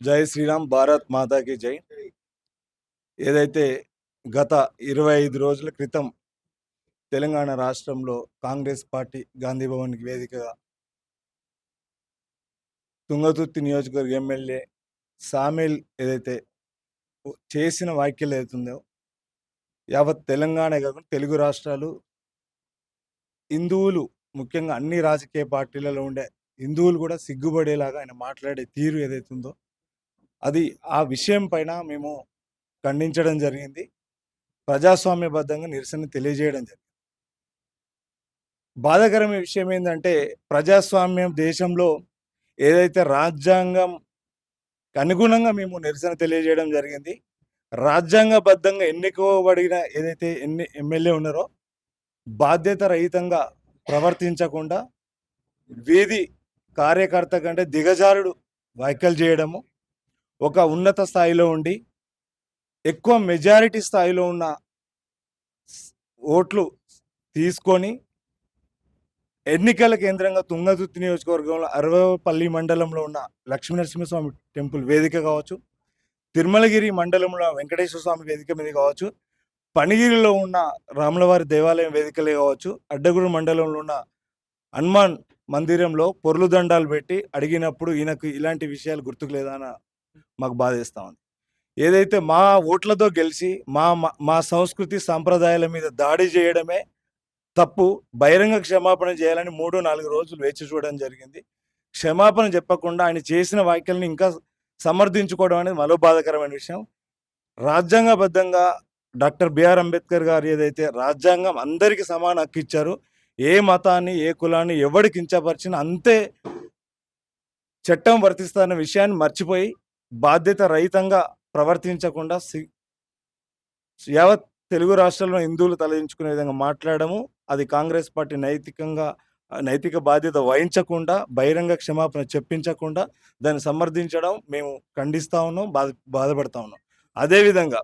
జై శ్రీరామ్, భారత్ మాతాకి జై. ఏదైతే గత 25 రోజుల క్రితం తెలంగాణ రాష్ట్రంలో కాంగ్రెస్ పార్టీ గాంధీ భవన్కి వేదికగా తుంగతుర్తి నియోజకవర్గ ఎమ్మెల్యే సామేల్ ఏదైతే చేసిన వ్యాఖ్యలు ఏదైతుందో యావత్ తెలంగాణ కాకుండా తెలుగు రాష్ట్రాలు హిందువులు, ముఖ్యంగా అన్ని రాజకీయ పార్టీలలో ఉండే హిందువులు కూడా సిగ్గుపడేలాగా ఆయన మాట్లాడే తీరు ఏదైతుందో అది ఆ విషయం పైన మేము ఖండించడం జరిగింది. ప్రజాస్వామ్యబద్ధంగా నిరసన తెలియజేయడం జరిగింది. బాధాకరమైన విషయం ఏంటంటే ప్రజాస్వామ్యం దేశంలో ఏదైతే రాజ్యాంగం అనుగుణంగా మేము నిరసన తెలియజేయడం జరిగింది. రాజ్యాంగబద్ధంగా ఎన్నుకోబడిన ఏదైతే ఎమ్మెల్యే ఉన్నారో బాధ్యత రహితంగా ప్రవర్తించకుండా వీధి కార్యకర్త కంటే దిగజారుడు వ్యాఖ్యలు చేయడము, ఒక ఉన్నత స్థాయిలో ఉండి ఎక్కువ మెజారిటీ స్థాయిలో ఉన్న ఓట్లు తీసుకొని ఎన్నికల కేంద్రంగా తుంగతుర్తి నియోజకవర్గంలో అరవపల్లి మండలంలో ఉన్న లక్ష్మీనరసింహస్వామి టెంపుల్ వేదిక కావచ్చు, తిరుమలగిరి మండలంలో వెంకటేశ్వర స్వామి వేదిక మీద కావచ్చు, పనిగిరిలో ఉన్న రాములవారి దేవాలయం వేదికలే కావచ్చు, అడ్డగూరు మండలంలో ఉన్న హనుమాన్ మందిరంలో పొర్లు దండాలు పెట్టి అడిగినప్పుడు ఈయనకు ఇలాంటి విషయాలు గుర్తుకు లేదా అని మాకు బాధేస్తా ఉంది. ఏదైతే మా ఓట్లతో గెలిచి మా సంస్కృతి సాంప్రదాయాల మీద దాడి చేయడమే తప్పు, బహిరంగ క్షమాపణ చేయాలని 3-4 రోజులు వేచి చూడడం జరిగింది. క్షమాపణ చెప్పకుండా ఆయన చేసిన వ్యాఖ్యల్ని ఇంకా సమర్థించుకోవడం అనేది మరో బాధాకరమైన విషయం. రాజ్యాంగబద్ధంగా డాక్టర్ బిఆర్ అంబేద్కర్ గారు ఏదైతే రాజ్యాంగం అందరికీ సమాన హక్కు ఇచ్చారు, ఏ మతాన్ని ఏ కులాన్ని ఎవడు కించపరిచినా అంతే చట్టం వర్తిస్తున్న విషయాన్ని మర్చిపోయి బాధ్యత రహితంగా ప్రవర్తించకుండా యావత్ తెలుగు రాష్ట్రాల్లో హిందువులు తలదించుకునే విధంగా మాట్లాడము, అది కాంగ్రెస్ పార్టీ నైతిక బాధ్యత వహించకుండా బహిరంగ క్షమాపణ చెప్పించకుండా దాన్ని సమర్థించడం మేము ఖండిస్తూ ఉన్నాం, బాధపడతా ఉన్నాం. అదేవిధంగా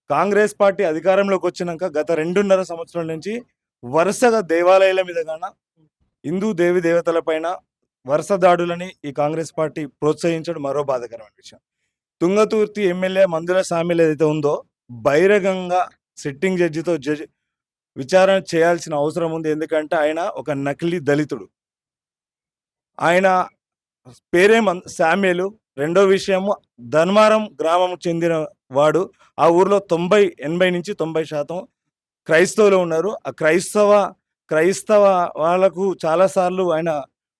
కాంగ్రెస్ పార్టీ అధికారంలోకి వచ్చినాక గత 2.5 సంవత్సరాల నుంచి వరుసగా దేవాలయాల మీద గాన హిందూ దేవి దేవతల పైన వరుస దాడులని ఈ కాంగ్రెస్ పార్టీ ప్రోత్సహించడం మరో బాధాకరమైన విషయం. తుంగతుర్తి ఎమ్మెల్యే మందుల సామీల్ ఏదైతే ఉందో బహిరంగంగా సిట్టింగ్ జడ్జితో విచారణ చేయాల్సిన అవసరం ఉంది. ఎందుకంటే ఆయన ఒక నకిలీ దళితుడు. ఆయన పేరే సామ్యేలు. రెండో విషయము ధర్మారం గ్రామం చెందిన వాడు. ఆ ఊర్లో 80 నుంచి 90% క్రైస్తవులు ఉన్నారు. ఆ క్రైస్తవ వాళ్ళకు చాలాసార్లు ఆయన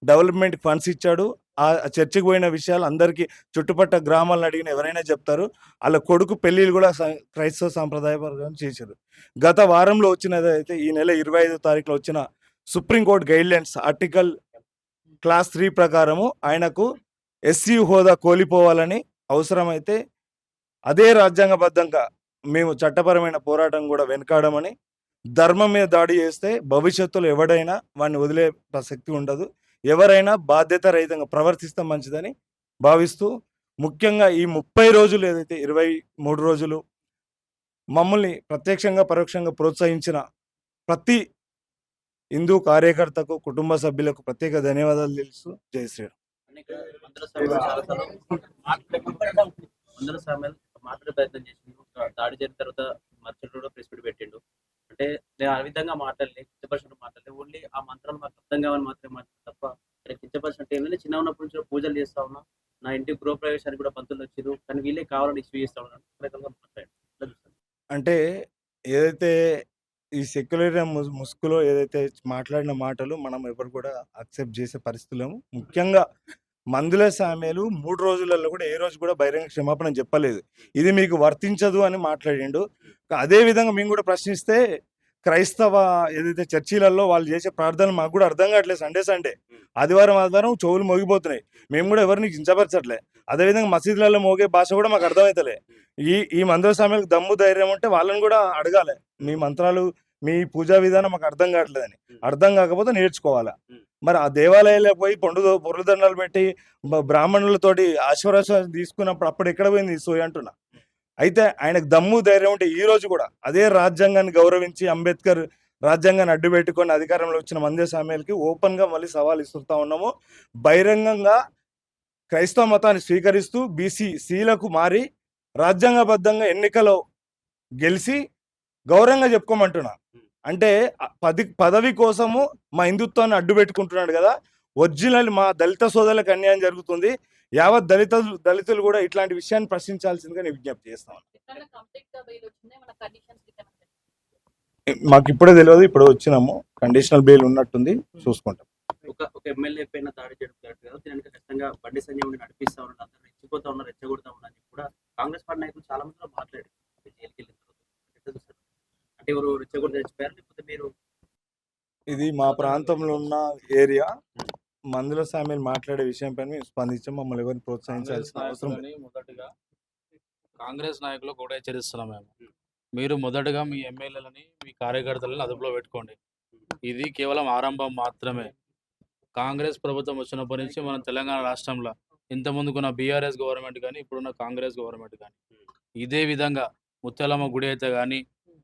డెవలప్మెంట్ ఫండ్స్ ఇచ్చాడు. ఆ చర్చికి పోయిన విషయాలు అందరికీ చుట్టుపక్కల గ్రామాలను అడిగిన ఎవరైనా చెప్తారు. వాళ్ళ కొడుకు పెళ్ళిళ్ళు కూడా క్రైస్తవ సాంప్రదాయపరంగా చేశారు. గత వారంలో వచ్చినదైతే ఈ నెల 25వ తారీఖులో వచ్చిన సుప్రీంకోర్టు గైడ్లైన్స్ ఆర్టికల్ క్లాస్ 3 ప్రకారము ఆయనకు ఎస్సీ హోదా కోల్పోవాలని, అవసరమైతే అదే రాజ్యాంగబద్ధంగా మేము చట్టపరమైన పోరాటం కూడా వెనకాడమని, ధర్మం మీద దాడి చేస్తే భవిష్యత్తులో ఎవడైనా వాడిని వదిలే ప్రసక్తి ఉండదు, ఎవరైనా బాధ్యత రహితంగా ప్రవర్తిస్తే మంచిదని భావిస్తూ, ముఖ్యంగా ఈ 30 రోజులు ఏదైతే 23 రోజులు మమ్మల్ని ప్రత్యక్షంగా పరోక్షంగా ప్రోత్సహించిన ప్రతి హిందూ కార్యకర్తకు, కుటుంబ సభ్యులకు ప్రత్యేక ధన్యవాదాలు తెలుస్తూ జై శ్రీరామ్. మాట్లాడే ప్రయత్నం చేసిండు. దాడి జరిగిన తర్వాత మరుసటి రోజు ప్రెస్ మీట్ పెట్టిండు. అంటే నేను ఆ విధంగా మాట్లాడలే, కించపరిచినట్టు మాట్లాడలే, ఓన్లీ ఆ మంత్రాలు మాకు అర్థం కావాలని మాత్రమే మాట్లాడు తప్ప ఇక్కడ కించపరిచినట్టు ఏంటంటే చిన్న ఉన్నప్పటి నుంచి పూజలు చేస్తా ఉన్నా, నా ఇంటి గృహప్రవేశానికి కూడా పంతులు వచ్చిరు, కానీ వీళ్ళే కావాలని ఇష్యూ చేస్తా ఉన్నాను మాట్లాడు. అంటే ఏదైతే ఈ సెక్యులరిజం ముసుగులో ఏదైతే మాట్లాడిన మాటలు మనం ఎవరు కూడా అక్సెప్ట్ చేసే పరిస్థితులేము. ముఖ్యంగా మందుల సామ్యాలు 3 రోజులలో కూడా ఏ రోజు కూడా బహిరంగ క్షమాపణ చెప్పలేదు. ఇది మీకు వర్తించదు అని మాట్లాడిండు. అదే విధంగా మేము కూడా ప్రశ్నిస్తే క్రైస్తవ ఏదైతే చర్చిలలో వాళ్ళు చేసే ప్రార్థనలు మాకు కూడా అర్థం కావట్లేదు. సండే ఆదివారం చెవులు మోగిపోతున్నాయి. మేము కూడా ఎవరిని కించపరచట్లే. అదేవిధంగా మసీదులలో మోగే భాష కూడా మాకు అర్థమవుతలే. ఈ మందుల సామ్యాలకు దమ్ము ధైర్యం ఉంటే వాళ్ళని కూడా అడగాలి, మీ మంత్రాలు మీ పూజా విధానం మాకు అర్థం కావట్లేదని. అర్థం కాకపోతే నేర్చుకోవాలా. మరి ఆ దేవాలయాలకు పోయి పొర్లు దండాలు పెట్టి బ్రాహ్మణులతోటి ఆశీర్వాదం తీసుకున్నప్పుడు అప్పుడు ఎక్కడ పోయింది సోయి అంటున్నా. అయితే ఆయనకు దమ్ము ధైర్యం ఉంటే ఈ రోజు కూడా అదే రాజ్యాంగాన్ని గౌరవించి అంబేద్కర్ రాజ్యాంగాన్ని అడ్డు పెట్టుకొని అధికారంలో వచ్చిన మందే సామ్యాలకి ఓపెన్ గా మళ్ళీ సవాల్ ఇస్తుతా ఉన్నాము. బహిరంగంగా క్రైస్తవ మతాన్ని స్వీకరిస్తూ బీసీలకు మారి రాజ్యాంగబద్ధంగా ఎన్నికలో గెలిచి గౌరవంగా చెప్పుకోమంటున్నా. అంటే పదవి కోసము మా హిందుత్వాన్ని అడ్డు పెట్టుకుంటున్నాడు కదా. ఒరిజినల్ మా దళిత సోదరులకు అన్యాయం జరుగుతుంది. యావత్ దళితులు కూడా ఇట్లాంటి విషయాన్ని ప్రశ్నించాల్సిందిగా నేను విజ్ఞప్తి చేస్తాను. మాకు ఇప్పుడే తెలియదు, ఇప్పుడు వచ్చినాము. కండిషనల్ బెయిల్ ఉన్నట్టుంది, చూసుకుంటాం. ఒక ఎమ్మెల్యే పైన దాడి చేయడం కరెక్ట్ కదా. దీనికి ఖచ్చితంగా బండి సంజయ్ నడిపిస్తా ఉన్నారు, అందరూ రెచ్చిపోతా ఉన్నారు, రెచ్చగొడతా ఉన్నారు అని కూడా కాంగ్రెస్ పార్టీ నాయకులు చాలా మంది మాట్లాడారు జైలుకి వెళ్ళిన తర్వాత. అంటే ఎవరు రెచ్చగొట్టి తెచ్చిపోయారు, లేకపోతే మీరు? ఇది మా ప్రాంతంలో ఉన్న ఏరియా. మందుల సామీలు మాట్లాడే విషయం పైన మేము స్పందించాం. మమ్మల్ని ఎవరిని ప్రోత్సహించాల్సిన అవసరం లేదు. మొదటగా కాంగ్రెస్ నాయకులు కూడా హెచ్చరిస్తున్నాం మేము. మీరు మొదటగా మీ ఎమ్మెల్యేలని, మీ కార్యకర్తలను అదుపులో పెట్టుకోండి. ఇది కేవలం ఆరంభం మాత్రమే. కాంగ్రెస్ ప్రభుత్వం వచ్చినప్పటి నుంచి మన తెలంగాణ రాష్ట్రంలో ఇంతకుముందుకున్న బీఆర్ఎస్ గవర్నమెంట్ కానీ, ఇప్పుడున్న కాంగ్రెస్ గవర్నమెంట్ కానీ ఇదే విధంగా ముత్యాలమ్మ గుడి అయితే కానీ,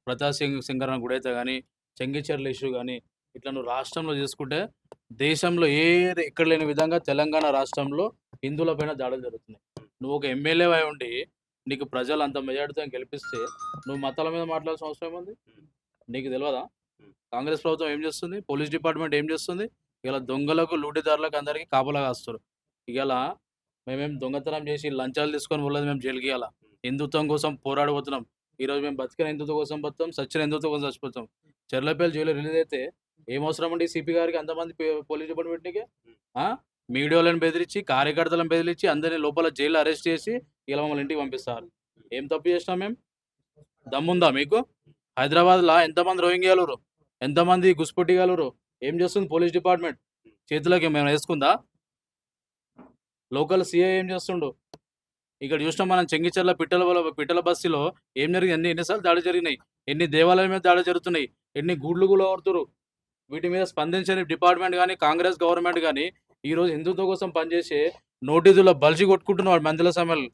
ప్రతాప్ సింగరన్న గుడి అయితే కానీ, చెంగిచెర్ల ఇష్యూ కానీ, ఇట్లా నువ్వు రాష్ట్రంలో చూసుకుంటే దేశంలో ఎక్కడ లేని విధంగా తెలంగాణ రాష్ట్రంలో హిందువులపైన దాడులు జరుగుతున్నాయి. నువ్వు ఒక ఎమ్మెల్యే అయి ఉండి నీకు ప్రజలు అంత మెజార్టీతో గెలిపిస్తే నువ్వు మతాల మీద మాట్లాడాల్సిన అవసరం ఏముంది? నీకు తెలియదా? కాంగ్రెస్ ప్రభుత్వం ఏం చేస్తుంది? పోలీస్ డిపార్ట్మెంట్ ఏం చేస్తుంది? ఇలా దొంగలకు, లూటిదారులకు అందరికీ కాపలా కాస్తారు. ఇలా మేమేం దొంగతనం చేసి లంచాలు తీసుకొని పోలేదు, మేము జైలుకి ఇవ్వాలా. హిందుత్వం కోసం పోరాడిపోతున్నాం. ఈరోజు మేము బతికిన హిందుత్వం కోసం బతాం, సచ్చిన హిందుత్వం కోసం చచ్చిపోతాం. చెర్లపల్లి జైలు రిలీజ్ అయితే ఏం అవసరం అండి సిపి గారికి అంతమంది పోలీస్ డిపార్ట్మెంట్కి? మీడియాలను బెదిరించి, కార్యకర్తలను బెదిరించి, అందరినీ లోపల జైలు అరెస్ట్ చేసి ఇలా మమ్మల్ని ఇంటికి పంపిస్తారు. ఏం తప్పు చేసినాం మేము? దమ్ముందా మీకు? హైదరాబాద్లో ఎంతమంది రోహింగ్యాలు, ఎంతమంది గుస్పొట్టిగాలు, ఏం చేస్తుంది పోలీస్ డిపార్ట్మెంట్? చేతులకి మేము వేసుకుందా? లోకల్ సిఐ ఏం చేస్తుండు? ఇక్కడ చూసినాం మనం చెంగిచెర్ల పిట్టల బస్సులో ఏం జరిగింది? ఎన్నిసార్లు దాడి జరిగినాయి? ఎన్ని దేవాలయాల మీద దాడి జరుగుతున్నాయి? ఎన్ని గూడ్లు కొడుతురు? వీటి మీద స్పందించని డిపార్ట్మెంట్ కానీ, కాంగ్రెస్ గవర్నమెంట్ కానీ ఈరోజు హిందుత్వం కోసం పనిచేసే నోటీసులో బలిసి కొట్టుకుంటున్నాడు మందుల సమయంలో.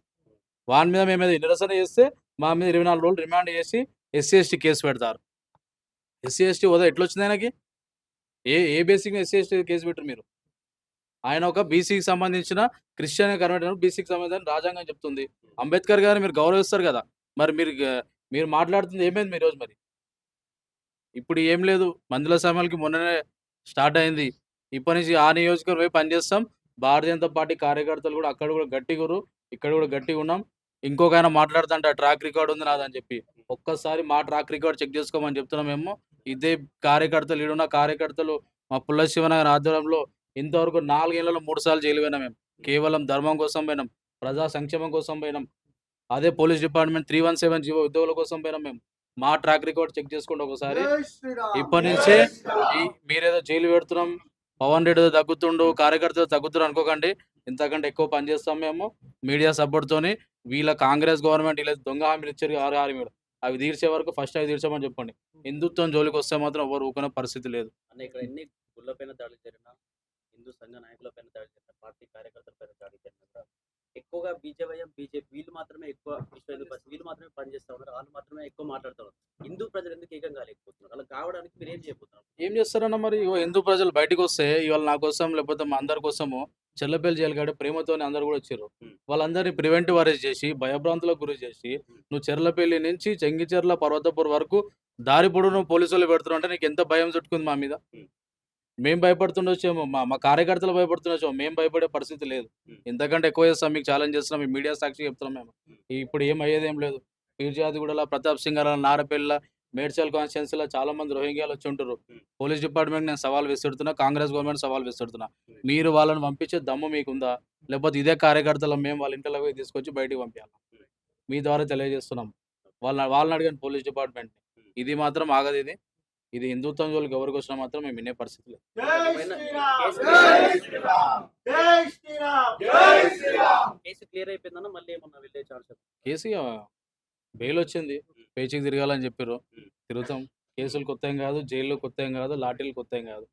వాని మీద మేము నిరసన చేస్తే మా మీద 24 రోజులు రిమాండ్ చేసి ఎస్సీ ఎస్టీ కేసు పెడతారు. ఎస్సీ ఎస్టీ హోదా ఎట్లొచ్చింది ఆయనకి? ఏ బేసిక్ ఎస్సీ ఎస్టీ కేసు పెట్టరు మీరు? ఆయన ఒక బీసీకి సంబంధించిన క్రిస్టియన్ కన్వర్ట్, బీసీకి సంబంధించిన రాజ్యాంగం చెప్తుంది. అంబేద్కర్ గారిని మీరు గౌరవిస్తారు కదా, మరి మీరు మాట్లాడుతుంది ఏమైంది ఈరోజు? మరి ఇప్పుడు ఏం లేదు, మందుల సమయాలకి మొన్ననే స్టార్ట్ అయింది. ఇప్పటి నుంచి ఆ నియోజకవర్గం పోయి పనిచేస్తాం. భారతీయ జనతా పార్టీ కార్యకర్తలు కూడా అక్కడ కూడా గట్టిగురు, ఇక్కడ కూడా గట్టిగా ఉన్నాం. ఇంకొక ఆయన మాట్లాడుతుంట ట్రాక్ రికార్డ్ ఉంది నాదని చెప్పి, ఒక్కసారి మా ట్రాక్ రికార్డ్ చెక్ చేసుకోమని చెప్తున్నాం మేము. ఇదే కార్యకర్తలు, ఈడున్న కార్యకర్తలు మా పుల్ల శివనగర్ ఆధ్వర్యంలో ఇంతవరకు 4 ఏళ్లలో 3 సార్లు జైలు పోయినాం మేము. కేవలం ధర్మం కోసం పోయినాం, ప్రజా సంక్షేమం కోసం పోయినాం. అదే పోలీస్ డిపార్ట్మెంట్ 317 జీవో ఉద్యోగుల కోసం పోయినాం మేము. మా ట్రాక్ రికార్డ్ చెక్ చేసుకోండి ఒకసారి. ఇప్పటి నుంచే మీరేదో జైలు పెడుతున్నాం, పవన్ రెడ్డి తగ్గుతుండు, కార్యకర్తలు తగ్గుతున్నారు అనుకోకండి. ఇంతకంటే ఎక్కువ పనిచేస్తాం మేము మీడియా సపోర్ట్తోని. వీళ్ళ కాంగ్రెస్ గవర్నమెంట్ ఇలా దొంగ హామీలు ఇచ్చారు, 6 హామీలు అవి తీర్చే వరకు ఫస్ట్ అవి తీర్చామని చెప్పండి. హిందుత్వం జోలికి వస్తే మాత్రం ఎవరు ఊకునే పరిస్థితి లేదు. అంటే ఇక్కడ ఎన్ని గుళ్ళపైన దాడులు జరిగినా, హిందూ సంఘ నాయకులపైన దాడి జరిగిన, పార్టీ కార్యకర్తలపైన దాడి జరిగిన, ఎక్కువగా బీజేపీ వీళ్ళు మాత్రమే ఎక్కువ వీళ్ళు మాత్రమే పనిచేస్తా ఉన్నారు, వాళ్ళు మాత్రమే ఎక్కువ మాట్లాడుతూ ఉన్నారు. హిందూ ప్రజలు ఎందుకు ఏకం కాలేకపోతున్నారు? అలా కావడానికి మీరు ఏం చేయబోతున్నారు? ఏం చేస్తారన్న మరి? హిందూ ప్రజలు బయటకు వస్తే ఇవాళ నా కోసం లేకపోతే మా అందరి కోసము చెల్లపల్లి జైలు కాడ ప్రేమతోనే అందరు కూడా వచ్చారు. వాళ్ళందరినీ ప్రివెంటివ్ అరెస్ట్ చేసి భయభ్రాంతులకు గురి చేసి నువ్వు చెర్లపల్లి నుంచి చెంగిచెర్ల పర్వతపూర్ వరకు దారి పొడవును పోలీసులు పెడుతున్నావు అంటే నీకు ఎంత భయం చుట్టుకుంది మా మీద? మేము భయపడుతుండొచ్చేమో, మా కార్యకర్తలు భయపడుతుండొచ్చేమో, మేము భయపడే పరిస్థితి లేదు. ఇంతకంటే ఎక్కువ చేస్తాం, మీకు ఛాలెంజ్ చేస్తున్నాం, మీ మీడియా సాక్షి చెప్తున్నాం మేము. ఇప్పుడు ఏం అయ్యేదేం లేదు. పీర్జాదిగూడలో, ప్రతాప్ సింగర్, నారపల్లి, మేడ్చల్ కాన్స్టిట్యున్సీలో చాలా మంది రోహింగ్యాలు వచ్చి ఉంటారు. పోలీస్ డిపార్ట్మెంట్ నేను సవాల్ విసురుతున్నా, కాంగ్రెస్ గవర్నమెంట్ సవాల్ విసురుతున్నా. మీరు వాళ్ళని పంపించే దమ్ము మీకుందా? లేకపోతే ఇదే కార్యకర్తలు మేము వాళ్ళ ఇంట్లో పోయి తీసుకొచ్చి బయటికి పంపించాలి? మీ ద్వారా తెలియజేస్తున్నాం. వాళ్ళని అడిగాను పోలీస్ డిపార్ట్మెంట్. ఇది మాత్రం ఆగదు. ఇది హిందుత్వం జోలికి ఎవరికి వచ్చినా మాత్రం మేము వినే పరిస్థితి లేదు. కేసు క్లియర్ అయిపోయిందన్న మళ్ళీ ఏమన్నా వెళ్ళే ఛాన్స్? కేసు బెయిల్ వచ్చింది, పేచీకి తిరగాలని చెప్పారు, తిరుగుతాం. కేసులు కొత్త ఏం కాదు, జైల్లో కొత్త ఏం కాదు, లాఠీలు కొత్త ఏం కాదు.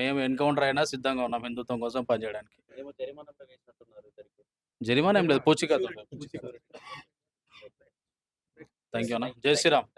మేము ఎన్కౌంటర్ అయినా సిద్ధంగా ఉన్నాం హిందుత్వం కోసం పనిచేయడానికి. జరిమానా ఏం లేదు, పూచికత్తు. థ్యాంక్ యూ అన్న. జై శ్రీరామ్.